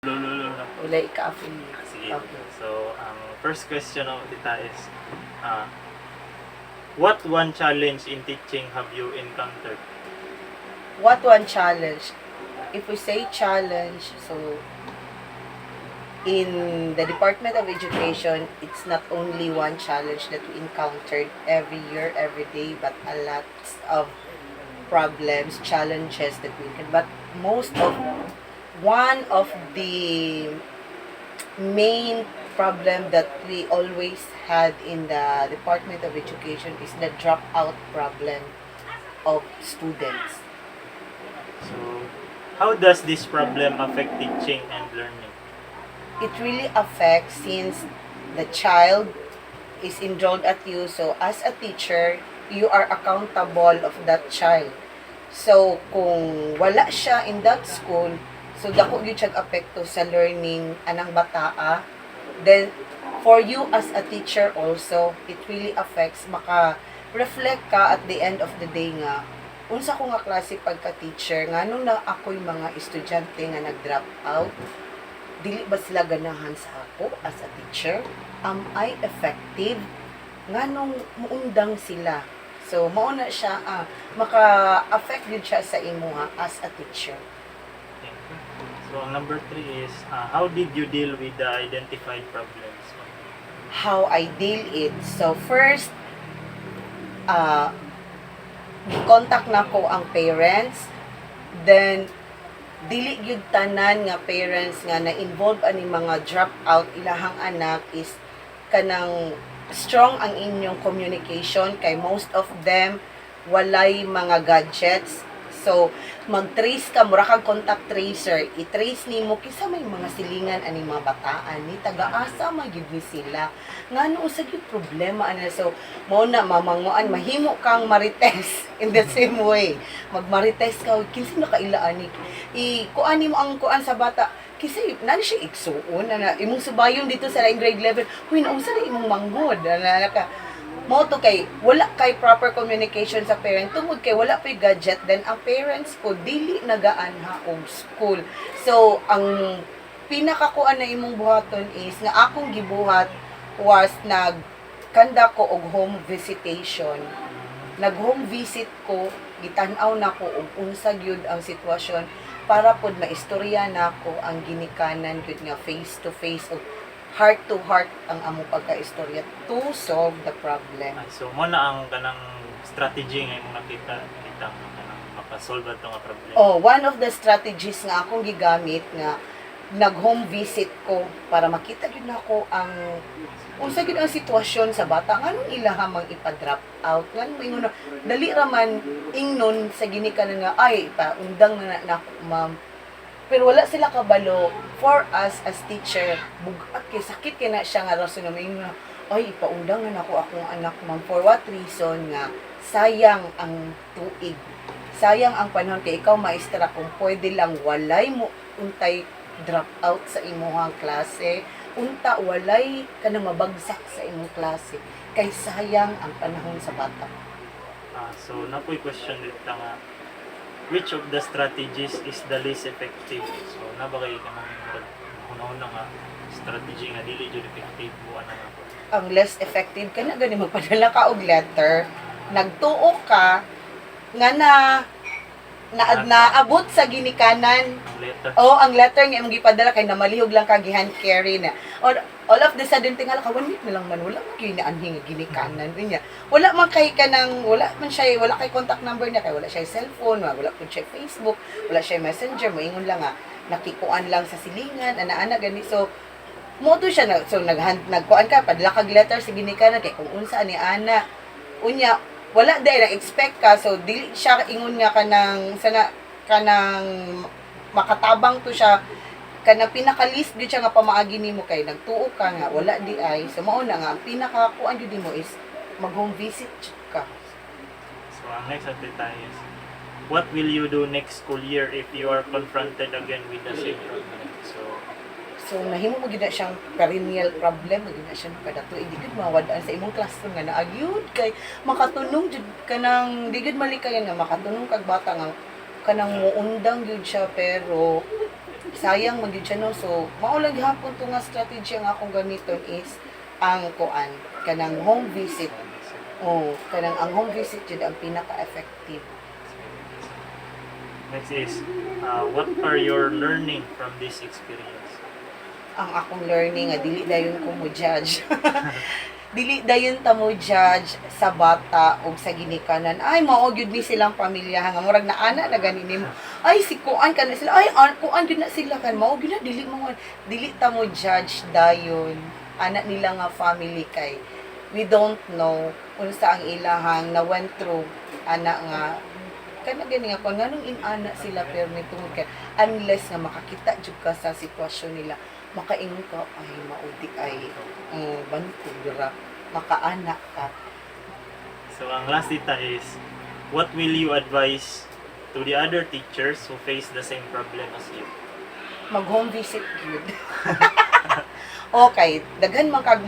Lululo na. Wala ika-affiliate. Sige. Okay. So, ang first question of tita is, what one challenge in teaching have you encountered? What one challenge? If we say challenge, so in the Department of Education, it's not only one challenge that we encountered every year, every day, but a lot of problems, challenges that we can. But one of the main problem that we always had in the Department of Education is the dropout problem of students. So, how does this problem affect teaching and learning? It really affects since the child is enrolled at you. So, as a teacher, you are accountable of that child. So, kung wala siya in that school, so dako gyud siya apekto sa learning anang bataa. Then, for you as a teacher also, it really affects. Maka-reflect ka at the end of the day nga, unsa ko nga klase pagka-teacher, nga nung na ako'y mga estudyante nga nag-drop out, dili ba sila ganahan sa ako as a teacher? Am I effective? Nganong muundang sila? So, mauna siya, maka-affect din siya sa imuha as a teacher. Thank you. So, ang number 3 is, how did you deal with the identified problems? How I deal it. So, first, contact na ko ang parents. Then, dili gyud tanan nga parents nga na-involve ani mga dropout ilahang anak is kanang strong ang inyong communication kay most of them walay mga gadgets. So mag-trace ka, mura kang contact tracer, i-trace nimo kisa may mga silingan ani mga bataan ni taga-asa magyud ni sila ngano usag yung problema ana. So mao na mamanguan mahimo kang marites in the same way, magmarites ka kinsa nakailaan ni kuan nimo ang kuan sa bata kasi nani siya igsuon na imong subayon dito sa grade level huy naunsa na imong manghod na ka mo to kay wala kay proper communication sa parent tungod kay wala pay gadget, then ang parents ko dili nagaanha og school. So ang pinakakuan na imong buhaton is nga akong gibuhat was nagkanda ko og home visitation. Nag home visit ko, gitan-aw na ko og unsa gyud ang sitwasyon para pod maistorya nako ang ginikanan gyud nga face to face o heart to heart ang amo pagka-istorya to solve the problem. So, mo na ang kanang strategy nga imong nakita nga kanang makasolve ato nga problem. Oh, one of the strategies nga akong gigamit nga nag-home visit ko para makita gyud nako ang unsa gyud ang sitwasyon sa bata nganong ilaha mang ipa-drop out nganong ingon dali ra man ingnon sa ginikanan nga ay paundang na nako ma'am. Pero wala sila kabalo. For us as teacher, bugat kay sakit kay na siya nga rason na ay ipaundang na ako akong anak ma'am. For what reason nga sayang ang tuig. Sayang ang panahon kay ikaw maestra kung pwede lang walay mo untay drop out sa imong klase, unta walay ka na mabagsak sa imong klase kay sayang ang panahon sa bata. So napoy question dito nga, which of the strategies is the least effective? So, nabagay ka nang hunahon na nga strategy nga dili jud effective mo ana nga. Ang less effective kana gani magpadala ka og letter, nagtuo ka nga naabot sa ginikanan. Ang letter. Ang letter nga imong gipadala kay namalihog lang ka gi-hand carry na. Or all of the sudden tingala ka 1 week na lang man wala man gyud naanhi nga ginikanan niya. Wala man kay kanang wala kay contact number niya kay wala siya cellphone, wala pud siya Facebook, wala siya messenger, moingon lang nga nakikuan lang sa silingan ana-ana gani. So mo to siya so nagkuan ka padala kag letter sa ginikanan kay kung unsa ni ana unya wala day na expect ka so dili siya ingon nga kanang makatabang to siya kanang pinaka-list gyud siya nga pamaagi nimo kay nagtuo ka nga wala di ay so mao na nga ang pinaka-kuan gyud nimo is mag-home visit ka. So ang next natin tayo is, what will you do next school year if you are confronted again with the same problem? So nahimo mo gid na siyang perennial problem, gid na siya kada tuig di gid mawad-an sa imong classroom nga naagyud kay makatunong jud kanang di gid malikayan nga makatunong kag bata nga kanang muundang gyud siya pero sayang man gyud siya no. So mao lang gihapon to nga strategy ang akong gamiton is ang kuan kanang home visit. Oh, kanang ang home visit jud ang pinaka-effective. Next is, what are your learning from this experience? Ang akong learning nga dili dayon ko mo judge. Dili dayon ta mo judge sa bata o sa ginikanan. Ay mao gyud ni silang pamilya nga murag na ana na ganini mo. Ay si kuan ka na sila. Ay kuan gyud na sila kan mao gyud na dili ta mo judge dayon. Ana nila nga family kay we don't know unsa ang ilahang na went through ana nga kana gani nga kung nganong inana sila pero tungod kay unless nga makakita jud ka sa sitwasyon nila makaingon ka ay maudi ay bantog dira makaanak ka. So, ang last dita is, what will you advise to the other teachers who face the same problem as you? Mag home visit gyud. Okay, daghan man kag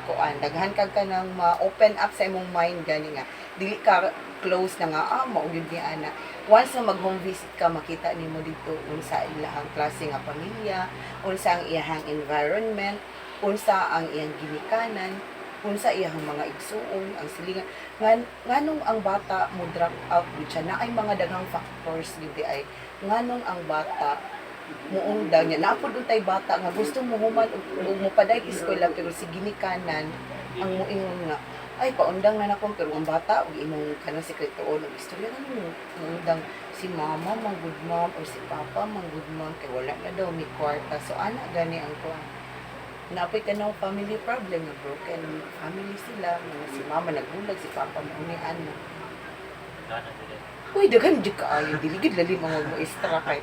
kuan, daghan kag kanang ma-open up sa imong mind gani nga. Dili ka close na nga mao gyud ni ana. Once na mag home visit ka makita nimo dito unsa ilahang klase nga pamilya, unsa ang iyahang environment, unsa ang iyang ginikanan, unsa iyang mga igsuon, ang silingan nganong ang bata mo drop out gud siya na ay mga daghang factors gid ay nganong ang bata muundang niya napod untay bata nga gusto mo human ug mopaday eskwela pero si ginikanan ang moingon nga ay paundang na nako pero ang bata ug imong kanang sekreto og istorya na mo muundang si mama mang good mom or si papa mang good mom kay wala na daw mi kwarta so ana gani ang kuan napay kanang family problem nga broken family sila nga si mama nagbulag si papa mo ni ano Gana din. uy daghan di kaayo dili gid lalim ang mo extra kay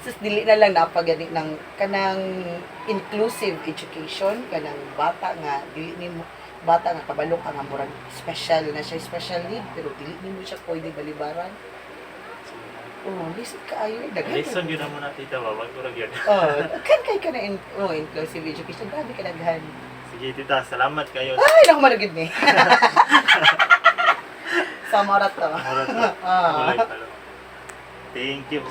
sus dili na lang napagani ng kanang inclusive education kanang bata nga dili nimo bata nga kabalo ka nga murag special na siya special need pero dili nimo siya pwede balibaran. Oh, lisod kaayo daghan. Lesson yun na muna tita ba? Wag ko lang yun. Kan kay ka na inclusive education grabe ka daghan. Sige tita, salamat kayo. Ay, naku malagid ni. Sa morat to. Mura to. Walay pala. Thank you.